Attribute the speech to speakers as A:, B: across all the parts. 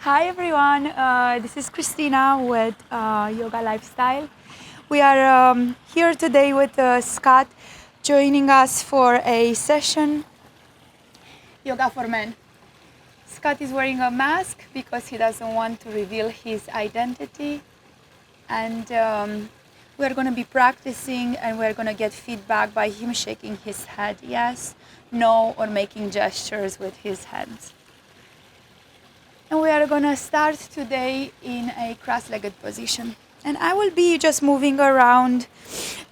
A: Hi everyone, this is Christina with Yoga Lifestyle. We are here today with Scott joining us for a session, Yoga for Men. Scott is wearing a mask because he doesn't want to reveal his identity, and we're going to be practicing and we're going to get feedback by him shaking his head yes, no, or making gestures with his hands. And we are going to start today in a cross-legged position. And I will be just moving around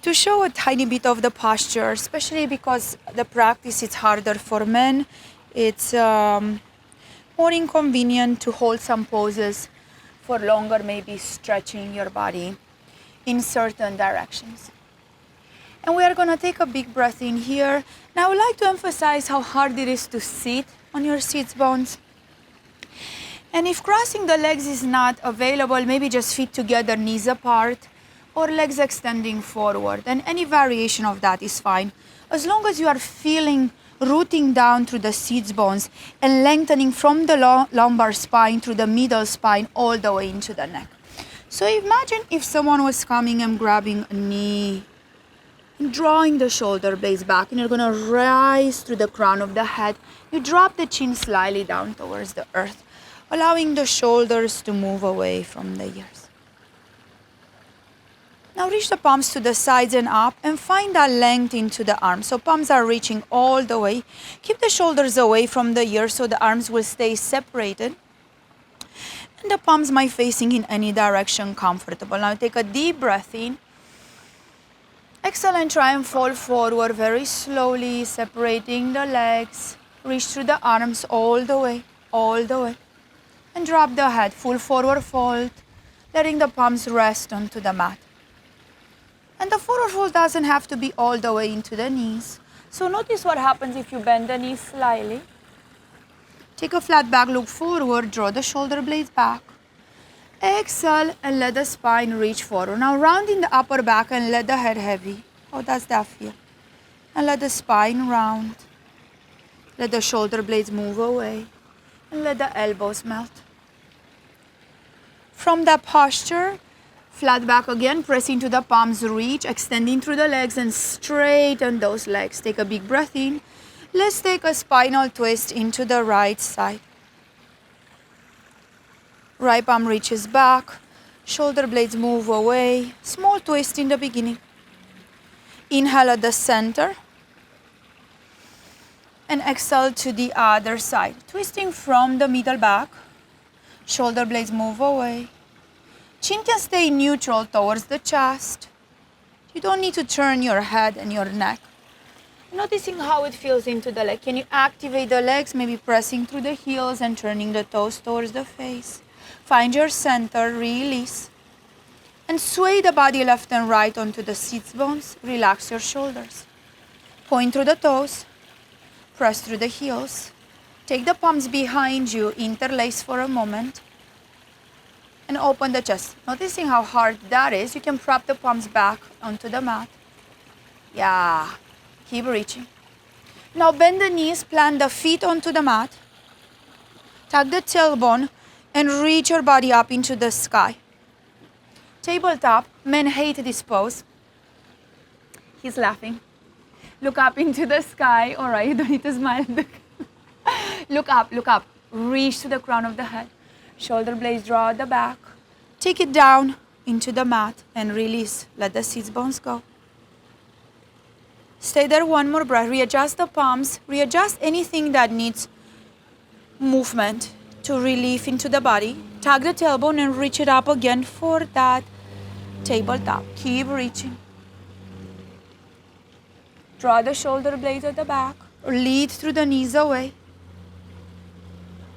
A: to show a tiny bit of the posture, especially because the practice is harder for men. It's more inconvenient to hold some poses for longer, maybe stretching your body in certain directions. And we are going to take a big breath in here. Now I would like to emphasize how hard it is to sit on your sits bones. And if crossing the legs is not available, maybe just feet together, knees apart, or legs extending forward. And any variation of that is fine. As long as you are feeling rooting down through the sits bones and lengthening from the lumbar spine through the middle spine all the way into the neck. So imagine if someone was coming and grabbing a knee and drawing the shoulder blades back, and you're going to rise through the crown of the head. You drop the chin slightly down towards the earth, allowing the shoulders to move away from the ears. Now reach the palms to the sides and up and find that length into the arms. So palms are reaching all the way. Keep the shoulders away from the ears so the arms will stay separated. And the palms might facing in any direction comfortable. Now take a deep breath in. Exhale and try and fall forward very slowly, separating the legs. Reach through the arms all the way, all the way. And drop the head, full forward fold, letting the palms rest onto the mat. And the forward fold doesn't have to be all the way into the knees. So notice what happens if you bend the knees slightly. Take a flat back, look forward, draw the shoulder blades back. Exhale and let the spine reach forward. Now round in the upper back and let the head heavy. How does that feel? And let the spine round. Let the shoulder blades move away. And let the elbows melt. From that posture, flat back again, press into the palms, reach, extending through the legs and straighten those legs. Take a big breath in. Let's take a spinal twist into the right side. Right palm reaches back, shoulder blades move away. Small twist in the beginning. Inhale at the center. And exhale to the other side. Twisting from the middle back. Shoulder blades move away. Chin can stay neutral towards the chest. You don't need to turn your head and your neck. Noticing how it feels into the leg. Can you activate the legs, maybe pressing through the heels and turning the toes towards the face. Find your center, release. And sway the body left and right onto the sits bones. Relax your shoulders. Point through the toes. Press through the heels. Take the palms behind you, interlace for a moment. And open the chest. Noticing how hard that is, you can prop the palms back onto the mat. Yeah, keep reaching. Now bend the knees, plant the feet onto the mat. Tuck the tailbone and reach your body up into the sky. Tabletop, men hate this pose. He's laughing. Look up into the sky. All right, you don't need to smile. Look up, look up. Reach to the crown of the head. Shoulder blades draw at the back. Take it down into the mat and release. Let the sits bones go. Stay there one more breath. Readjust the palms. Readjust anything that needs movement to relief into the body. Tuck the tailbone and reach it up again for that tabletop. Keep reaching. Draw the shoulder blades at the back. Lead through the knees away.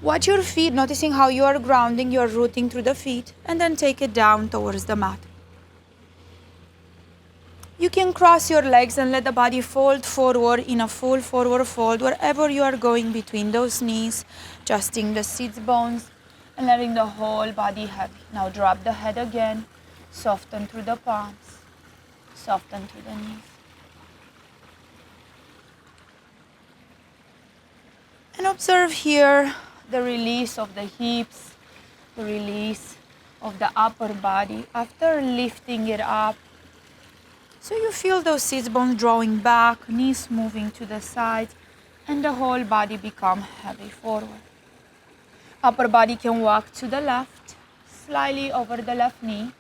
A: Watch your feet, noticing how you are grounding, you are rooting through the feet, and then take it down towards the mat. You can cross your legs and let the body fold forward in a full forward fold wherever you are going between those knees, adjusting the sits bones and letting the whole body heavy. Now drop the head again, soften through the palms, soften through the knees. And observe here the release of the hips, the release of the upper body after lifting it up. So you feel those sit bones drawing back, knees moving to the sides, and the whole body become heavy forward. Upper body can walk to the left, slightly over the left knee.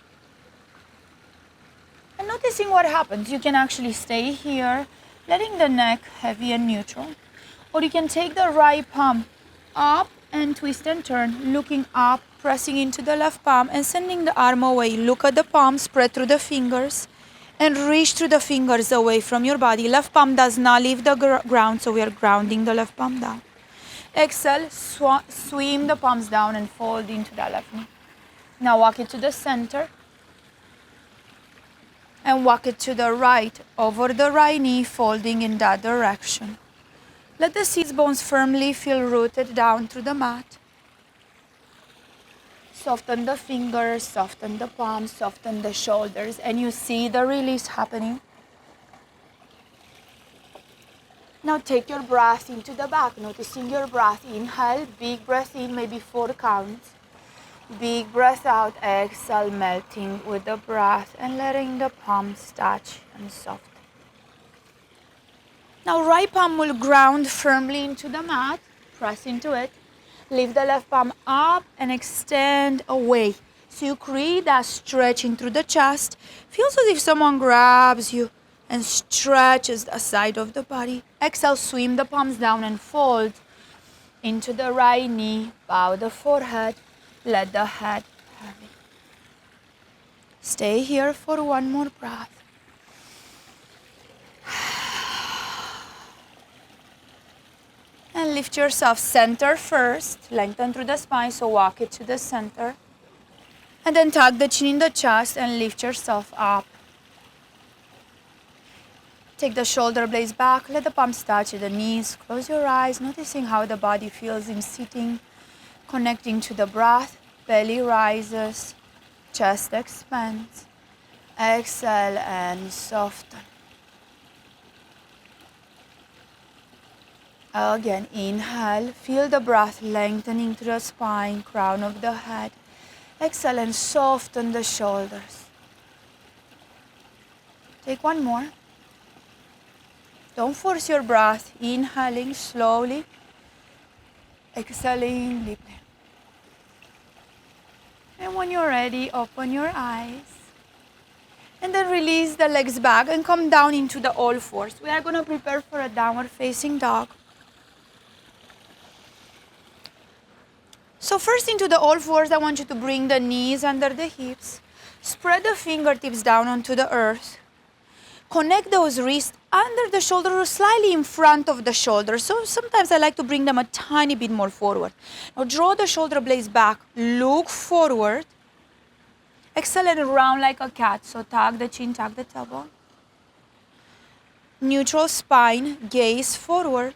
A: And noticing what happens, you can actually stay here, letting the neck heavy and neutral. Or you can take the right palm up and twist and turn, looking up, pressing into the left palm and sending the arm away. Look at the palm, spread through the fingers and reach through the fingers away from your body. Left palm does not leave the ground, so we are grounding the left palm down. Exhale, swim the palms down and fold into the left knee. Now walk it to the center and walk it to the right, over the right knee, folding in that direction. Let the sit bones firmly feel rooted down through the mat. Soften the fingers, soften the palms, soften the shoulders, and you see the release happening. Now take your breath into the back, noticing your breath. Inhale, big breath in, maybe 4 counts. Big breath out, exhale, melting with the breath and letting the palms touch and soften. Now right palm will ground firmly into the mat, press into it. Lift the left palm up and extend away. So you create that stretching through the chest. Feels as if someone grabs you and stretches the side of the body. Exhale, swim the palms down and fold into the right knee. Bow the forehead, let the head heavy. Stay here for one more breath. And lift yourself center first, lengthen through the spine, so walk it to the center. And then tuck the chin in the chest and lift yourself up. Take the shoulder blades back, let the palms touch the knees. Close your eyes, noticing how the body feels in sitting, connecting to the breath. Belly rises, chest expands. Exhale and soften. Again, inhale, feel the breath lengthening through the spine, crown of the head. Exhale and soften the shoulders. Take one more. Don't force your breath, inhaling slowly, exhaling deeply. And when you're ready, open your eyes. And then release the legs back and come down into the all fours. We are going to prepare for a downward facing dog. So first into the all fours, I want you to bring the knees under the hips. Spread the fingertips down onto the earth. Connect those wrists under the shoulder or slightly in front of the shoulder. So sometimes I like to bring them a tiny bit more forward. Now draw the shoulder blades back. Look forward. Exhale and round like a cat. So tuck the chin, tuck the tailbone. Neutral spine, gaze forward.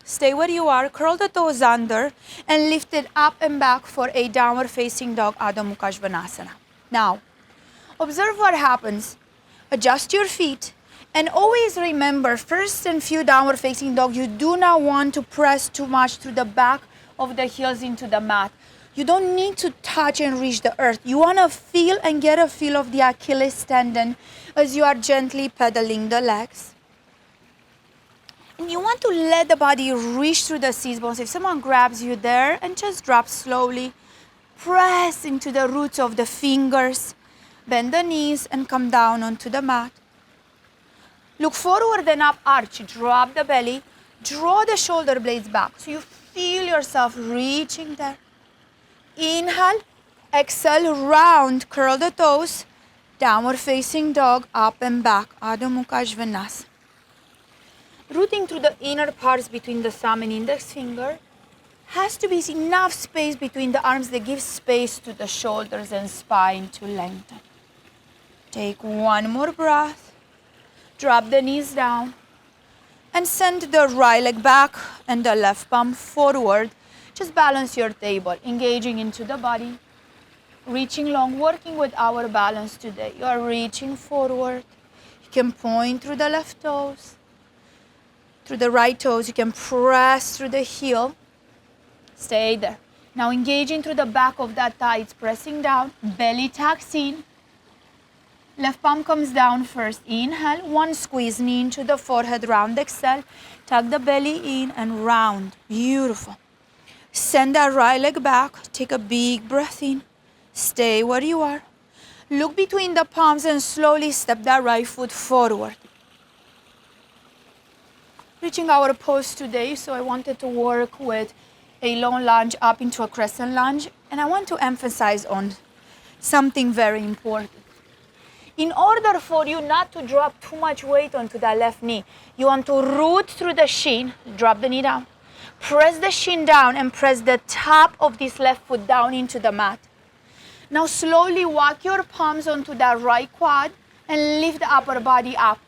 A: Stay where you are, curl the toes under, and lift it up and back for a downward facing dog, Adho Mukha Svanasana. Now, observe what happens. Adjust your feet, and always remember, first and few downward facing dog, you do not want to press too much through the back of the heels into the mat. You don't need to touch and reach the earth. You want to feel and get a feel of the Achilles tendon as you are gently pedaling the legs. And you want to let the body reach through the sit bones. If someone grabs you there, and just drop slowly. Press into the roots of the fingers. Bend the knees and come down onto the mat. Look forward and up, arch. Drop the belly. Draw the shoulder blades back. So you feel yourself reaching there. Inhale. Exhale, round. Curl the toes. Downward facing dog, up and back. Adho Mukha Svanasana. Rooting through the inner parts between the thumb and index finger. Has to be enough space between the arms that gives space to the shoulders and spine to lengthen. Take one more breath. Drop the knees down. And send the right leg back and the left palm forward. Just balance your table, engaging into the body. Reaching long, working with our balance today. You are reaching forward. You can point through the left toes. Through the right toes, you can press through the heel. Stay there. Now engaging through the back of that thigh, it's pressing down, belly tucks in. Left palm comes down first. Inhale, one squeeze, knee into the forehead, round exhale. Tuck the belly in and round. Beautiful. Send that right leg back. Take a big breath in. Stay where you are. Look between the palms and slowly step that right foot forward. Reaching our pose today, so I wanted to work with a long lunge up into a crescent lunge. And I want to emphasize on something very important. In order for you not to drop too much weight onto that left knee, you want to root through the shin, drop the knee down, press the shin down and press the top of this left foot down into the mat. Now slowly walk your palms onto that right quad and lift the upper body up.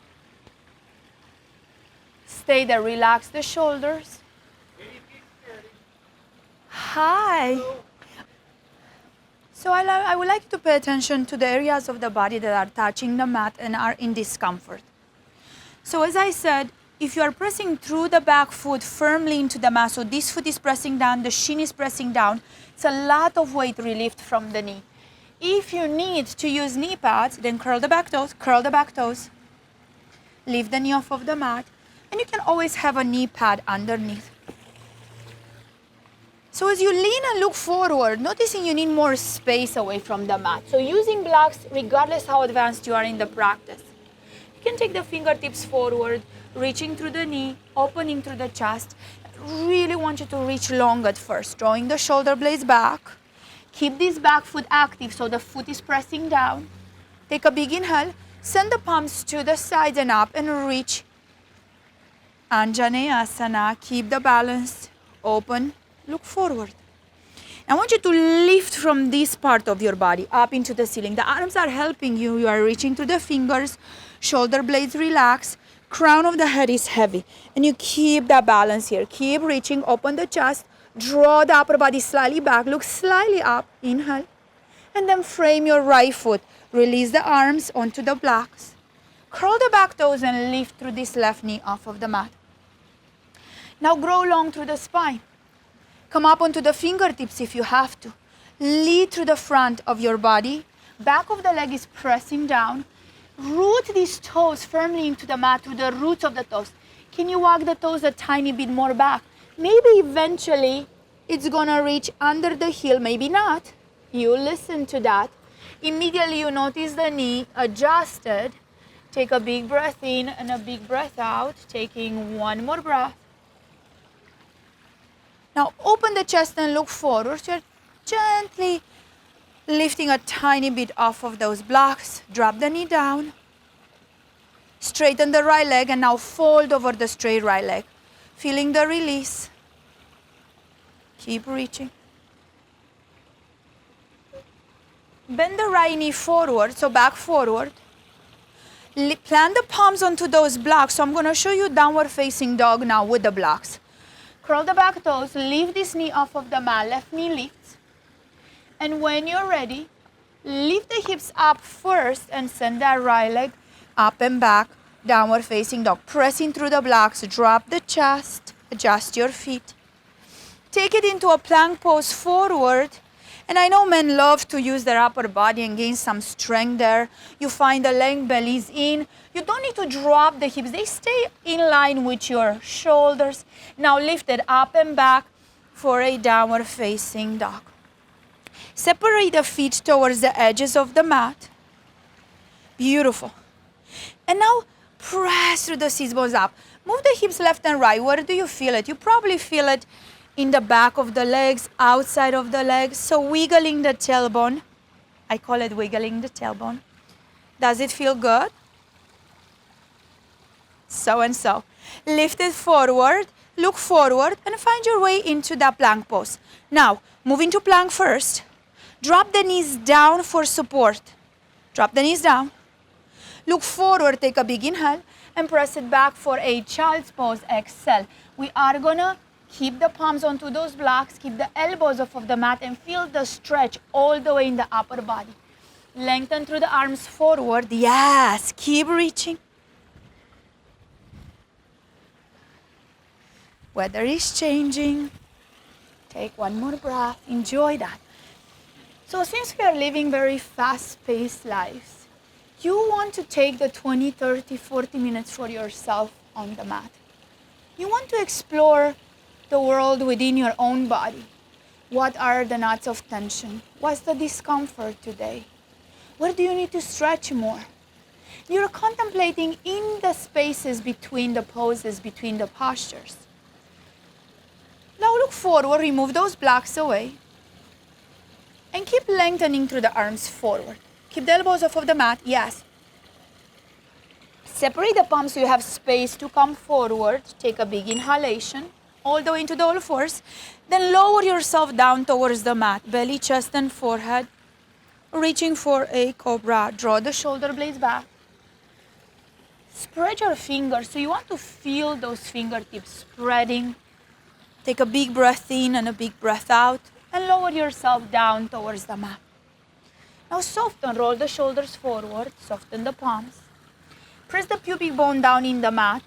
A: Stay there, relax the shoulders. Hi. So I would like you to pay attention to the areas of the body that are touching the mat and are in discomfort. So as I said, if you are pressing through the back foot firmly into the mat, so this foot is pressing down, the shin is pressing down, it's a lot of weight relieved from the knee. If you need to use knee pads, then curl the back toes, lift the knee off of the mat, and you can always have a knee pad underneath. So as you lean and look forward, noticing you need more space away from the mat. So using blocks, regardless how advanced you are in the practice. You can take the fingertips forward, reaching through the knee, opening through the chest. I really want you to reach long at first, drawing the shoulder blades back. Keep this back foot active so the foot is pressing down. Take a big inhale, send the palms to the sides and up and reach. Anjaneyasana, keep the balance, open. Look forward. I want you to lift from this part of your body up into the ceiling. The arms are helping you. You are reaching through the fingers. Shoulder blades relax. Crown of the head is heavy. And you keep that balance here. Keep reaching. Open the chest. Draw the upper body slightly back. Look slightly up. Inhale. And then frame your right foot. Release the arms onto the blocks. Curl the back toes and lift through this left knee off of the mat. Now grow long through the spine. Come up onto the fingertips if you have to. Lead through the front of your body. Back of the leg is pressing down. Root these toes firmly into the mat through the roots of the toes. Can you walk the toes a tiny bit more back? Maybe eventually it's gonna reach under the heel, maybe not. You listen to that. Immediately you notice the knee adjusted. Take a big breath in and a big breath out. Taking one more breath. Now open the chest and look forward. So you're gently lifting a tiny bit off of those blocks. Drop the knee down. Straighten the right leg and now fold over the straight right leg. Feeling the release. Keep reaching. Bend the right knee forward, so back forward. Plant the palms onto those blocks. So I'm going to show you downward facing dog now with the blocks. Curl the back toes, lift this knee off of the mat, left knee lifts. And when you're ready, lift the hips up first and send that right leg up and back, downward facing dog. Pressing through the blocks, drop the chest, adjust your feet. Take it into a plank pose forward. And I know men love to use their upper body and gain some strength there. You find the leg bellies in. You don't need to drop the hips. They stay in line with your shoulders. Now lift it up and back for a downward facing dog. Separate the feet towards the edges of the mat. Beautiful. And now press through the sit bones up. Move the hips left and right. Where do you feel it? You probably feel it in the back of the legs, outside of the legs. So wiggling the tailbone. I call it wiggling the tailbone. Does it feel good? So and so. Lift it forward, look forward, and find your way into that plank pose. Now, move into plank first. Drop the knees down for support. Drop the knees down. Look forward, take a big inhale, and press it back for a child's pose. Exhale. We are gonna keep the palms onto those blocks, keep the elbows off of the mat, and feel the stretch all the way in the upper body. Lengthen through the arms forward. Yes, keep reaching. Weather is changing. Take one more breath. Enjoy that. So since we are living very fast-paced lives, you want to take the 20, 30, 40 minutes for yourself on the mat. You want to explore the world within your own body. What are the knots of tension? What's the discomfort today? Where do you need to stretch more? You're contemplating in the spaces between the poses, between the postures. Now look forward, remove those blocks away, and keep lengthening through the arms forward. Keep the elbows off of the mat, yes. Separate the palms so you have space to come forward. Take a big inhalation, all the way into the all fours. Then lower yourself down towards the mat, belly, chest, and forehead. Reaching for a cobra. Draw the shoulder blades back. Spread your fingers, so you want to feel those fingertips spreading. Take a big breath in and a big breath out, and lower yourself down towards the mat. Now soften, roll the shoulders forward, soften the palms. Press the pubic bone down in the mat,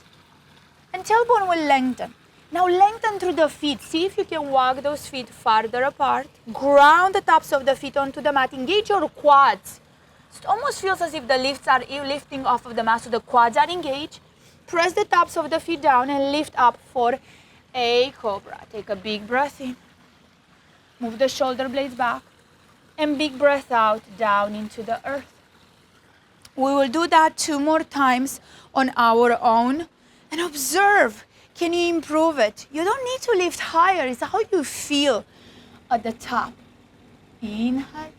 A: and tailbone will lengthen. Now lengthen through the feet. See if you can walk those feet farther apart. Ground the tops of the feet onto the mat. Engage your quads. It almost feels as if the lifts are lifting off of the mat, so the quads are engaged. Press the tops of the feet down and lift up for a cobra. Take a big breath in. Move the shoulder blades back. And big breath out, down into the earth. We will do that 2 more times on our own. And observe. Can you improve it? You don't need to lift higher. It's how you feel at the top. Inhale.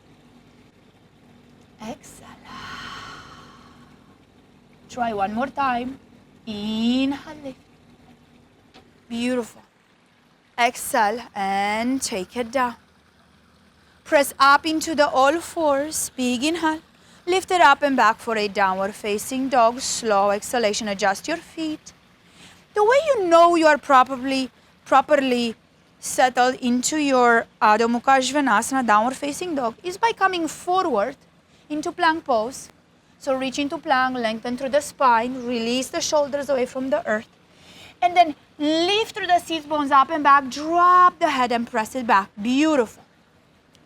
A: Exhale. Try one more time. Inhale. Lift. Beautiful. Exhale and take it down. Press up into the all fours. Big inhale. Lift it up and back for a downward facing dog. Slow exhalation. Adjust your feet. The way you know you are properly settled into your Adho Mukha Svanasana, downward facing dog, is by coming forward into plank pose. So reach into plank, lengthen through the spine, release the shoulders away from the earth. And then lift through the seat bones up and back, drop the head and press it back. Beautiful.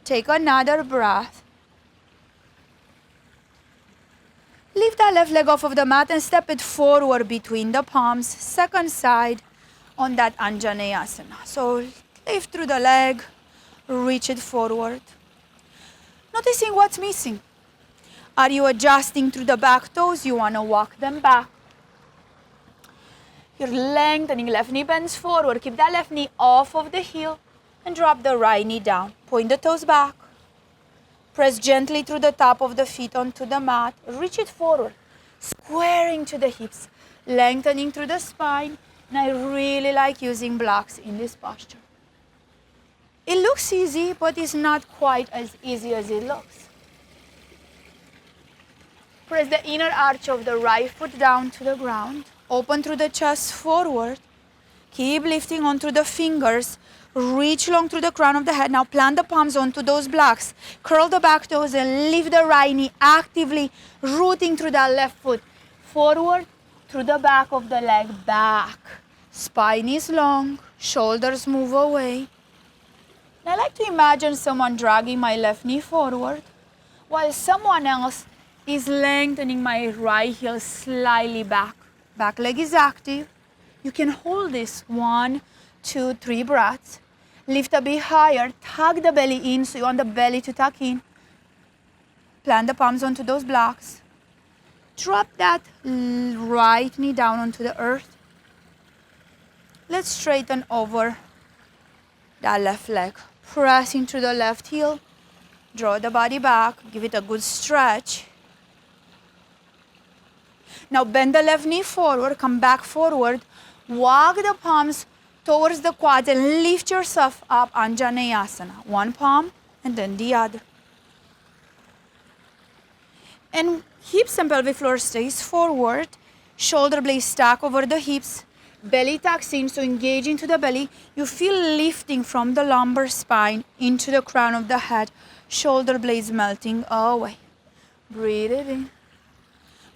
A: Take another breath. Lift that left leg off of the mat and step it forward between the palms, second side on that Anjaneyasana. So lift through the leg, reach it forward. Noticing what's missing. Are you adjusting through the back toes? You want to walk them back. You're lengthening, left knee bends forward. Keep that left knee off of the heel and drop the right knee down. Point the toes back. Press gently through the top of the feet onto the mat. Reach it forward, squaring to the hips, lengthening through the spine. And I really like using blocks in this posture. It looks easy, but it's not quite as easy as it looks. Press the inner arch of the right foot down to the ground. Open through the chest forward. Keep lifting onto the fingers. Reach long through the crown of the head. Now plant the palms onto those blocks. Curl the back toes and lift the right knee, actively rooting through that left foot. Forward through the back of the leg, back. Spine is long, shoulders move away. And I like to imagine someone dragging my left knee forward while someone else is lengthening my right heel slightly back. Back leg is active. You can hold this 1, 2, 3 breaths. Lift a bit higher. Tuck the belly in, so you want the belly to tuck in. Plant the palms onto those blocks. Drop that right knee down onto the earth. Let's straighten over that left leg. Press into the left heel. Draw the body back. Give it a good stretch. Now bend the left knee forward. Come back forward. Walk the palms towards the quads and lift yourself up, Anjaneyasana. One palm and then the other. And hips and pelvic floor stays forward. Shoulder blades stack over the hips. Belly tucks in, so engage into the belly. You feel lifting from the lumbar spine into the crown of the head. Shoulder blades melting away. Breathe it in.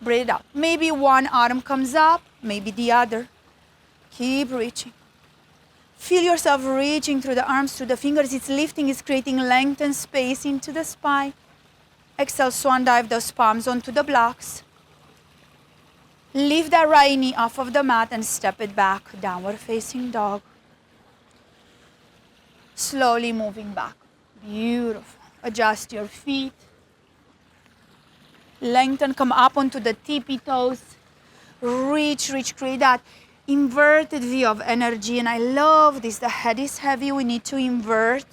A: Breathe it out. Maybe one arm comes up, maybe the other. Keep reaching. Feel yourself reaching through the arms, through the fingers. It's lifting, it's creating length and space into the spine. Exhale, swan dive those palms onto the blocks. Lift that right knee off of the mat and step it back, downward facing dog. Slowly moving back. Beautiful. Adjust your feet. Lengthen, come up onto the tippy toes. Reach, create that inverted view of energy. And I love this. The head is heavy. We need to invert,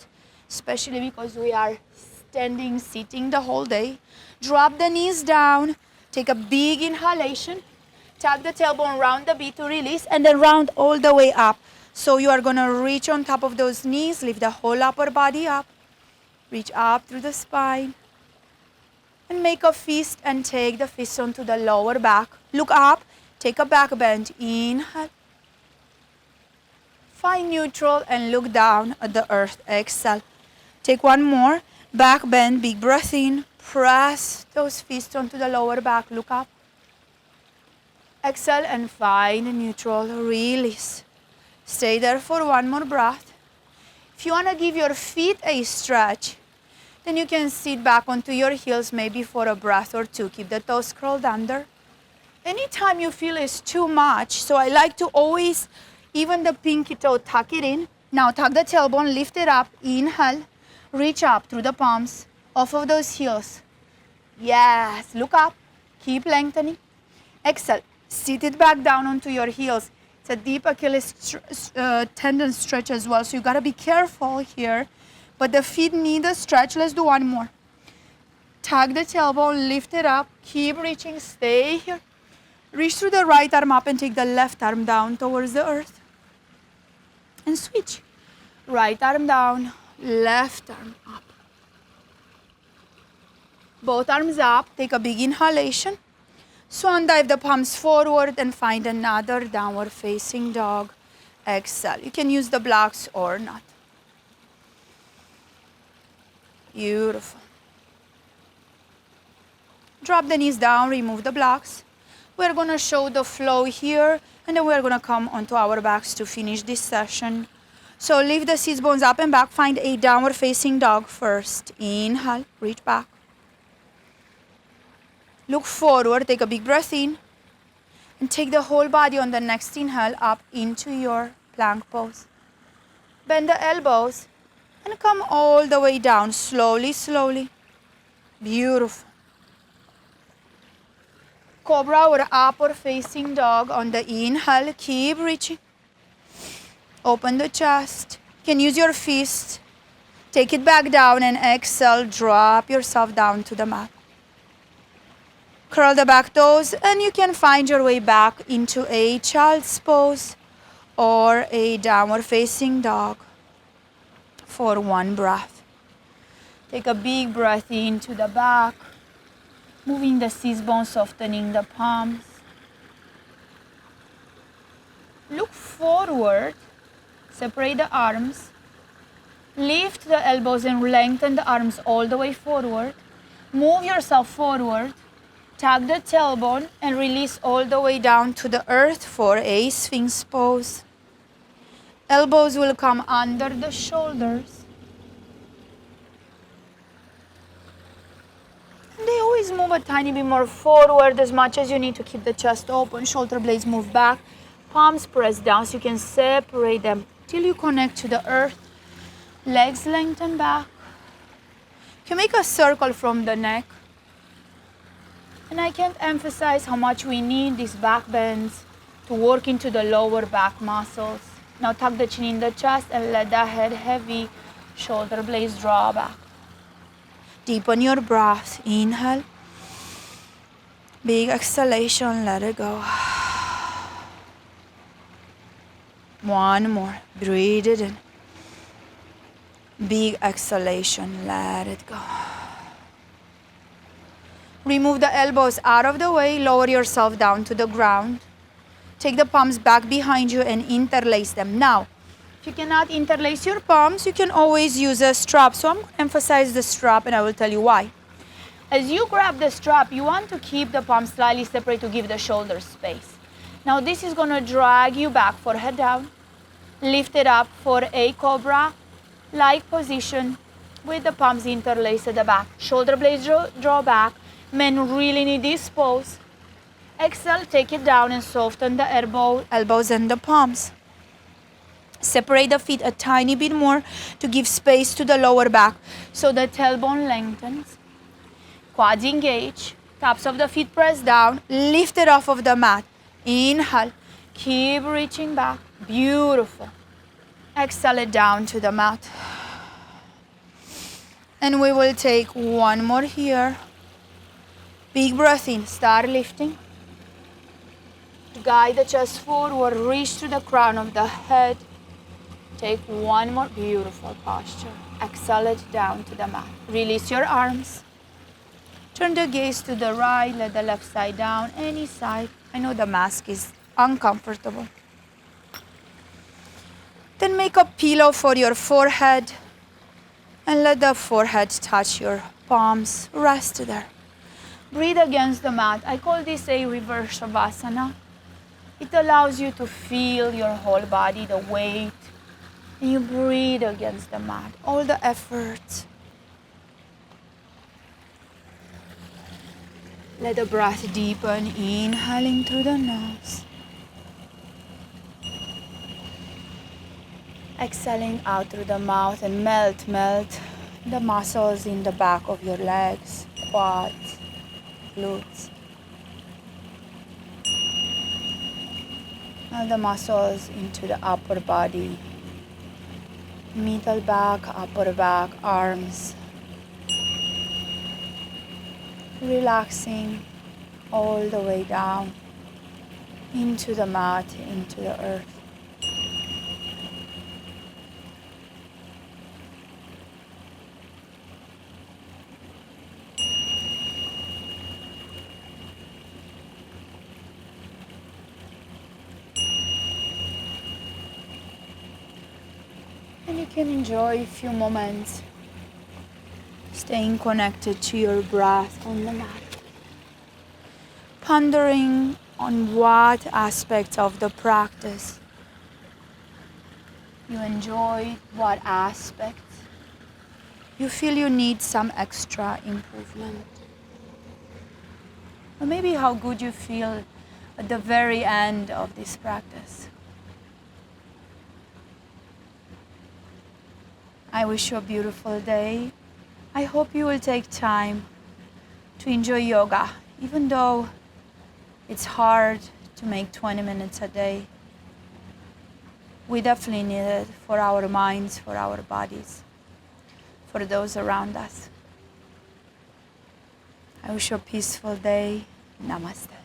A: especially because we are standing, sitting the whole day. Drop the knees down. Take a big inhalation. Tug the tailbone, round the beat to release, and then round all the way up. So you are going to reach on top of those knees, lift the whole upper body up. Reach up through the spine. And make a fist and take the fist onto the lower back. Look up, take a back bend, inhale. Find neutral and look down at the earth, exhale. Take one more, back bend, big breath in. Press those fists onto the lower back, look up. Exhale and find neutral, release. Stay there for one more breath. If you want to give your feet a stretch, then you can sit back onto your heels maybe for a breath or two. Keep the toes curled under. Anytime you feel it's too much, so I like to always, even the pinky toe, tuck it in. Now tuck the tailbone, lift it up, inhale, reach up through the palms, off of those heels. Yes, look up, keep lengthening. Exhale. Sit it back down onto your heels. It's a deep Achilles tendon stretch as well, so you gotta be careful here. But the feet need a stretch. Let's do one more. Tug the tailbone, lift it up, keep reaching, stay here. Reach through the right arm up and take the left arm down towards the earth. And switch. Right arm down, left arm up. Both arms up, take a big inhalation. Swan dive the palms forward and find another downward facing dog. Exhale. You can use the blocks or not. Beautiful. Drop the knees down, remove the blocks. We're going to show the flow here, and then we're going to come onto our backs to finish this session. So lift the sit bones up and back. Find a downward facing dog first. Inhale, reach back. Look forward, take a big breath in, and take the whole body on the next inhale up into your plank pose. Bend the elbows and come all the way down, slowly, slowly. Beautiful. Cobra or upward facing dog on the inhale, keep reaching. Open the chest. You can use your fist. Take it back down and exhale, drop yourself down to the mat. Curl the back toes and you can find your way back into a child's pose or a downward facing dog for one breath. Take a big breath into the back, moving the sit bones, softening the palms. Look forward, separate the arms, lift the elbows and lengthen the arms all the way forward. Move yourself forward. Tug the tailbone and release all the way down to the earth for a Sphinx pose. Elbows will come under the shoulders. And they always move a tiny bit more forward as much as you need to keep the chest open. Shoulder blades move back. Palms press down so you can separate them till you connect to the earth. Legs lengthen back. You can make a circle from the neck. And I can't emphasize how much we need these back bends to work into the lower back muscles. Now tuck the chin in the chest and let the head heavy, shoulder blades draw back. Deepen your breath. Inhale. Big exhalation, let it go. One more. Breathe it in. Big exhalation, let it go. Remove the elbows out of the way, lower yourself down to the ground. Take the palms back behind you and interlace them. Now, if you cannot interlace your palms, you can always use a strap. So I'm going to emphasize the strap and I will tell you why. As you grab the strap, you want to keep the palms slightly separate to give the shoulders space. Now this is going to drag you back, forehead down. Lift it up for a Cobra-like position with the palms interlaced at the back. Shoulder blades draw back. Men really need this pose. Exhale, take it down and soften the elbows and the palms. Separate the feet a tiny bit more to give space to the lower back so the tailbone lengthens. Quads engage. Tops of the feet press down. Lift it off of the mat. Inhale. Keep reaching back. Beautiful. Exhale it down to the mat. And we will take one more here. Big breath in. Start lifting. Guide the chest forward. Reach to the crown of the head. Take one more beautiful posture. Exhale it down to the mat. Release your arms. Turn the gaze to the right. Let the left side down. Any side. I know the mask is uncomfortable. Then make a pillow for your forehead. And let the forehead touch your palms. Rest there. Breathe against the mat. I call this a reverse shavasana. It allows you to feel your whole body, the weight. And you breathe against the mat, all the effort. Let the breath deepen, inhaling through the nose. Exhaling out through the mouth and melt the muscles in the back of your legs, quads, glutes. Melt the muscles into the upper body. Middle back, upper back, arms. Relaxing all the way down into the mat, into the earth. And you can enjoy a few moments staying connected to your breath on the mat. Pondering on what aspects of the practice you enjoy, what aspects you feel you need some extra improvement. Or maybe how good you feel at the very end of this practice. I wish you a beautiful day. I hope you will take time to enjoy yoga, even though it's hard to make 20 minutes a day. We definitely need it for our minds, for our bodies, for those around us. I wish you a peaceful day. Namaste.